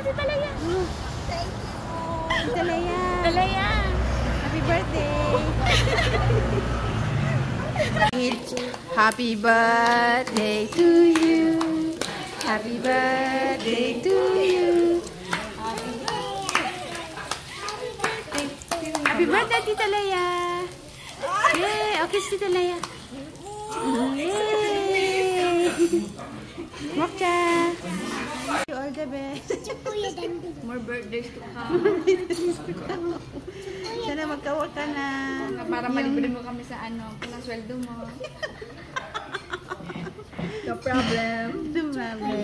Tita Leia. Thank you. Tita Leia. Tita Leia. Happy birthday. Happy birthday to you. Happy birthday to you. Happy birthday, Tita Leia. Yay! Okay, Tita Leia. Yay! Mokcha. You all the best. More birthdays to come. Sana magkawa ka na. Para malibre mo kami sa pinasweldo mo. No problem. No problem.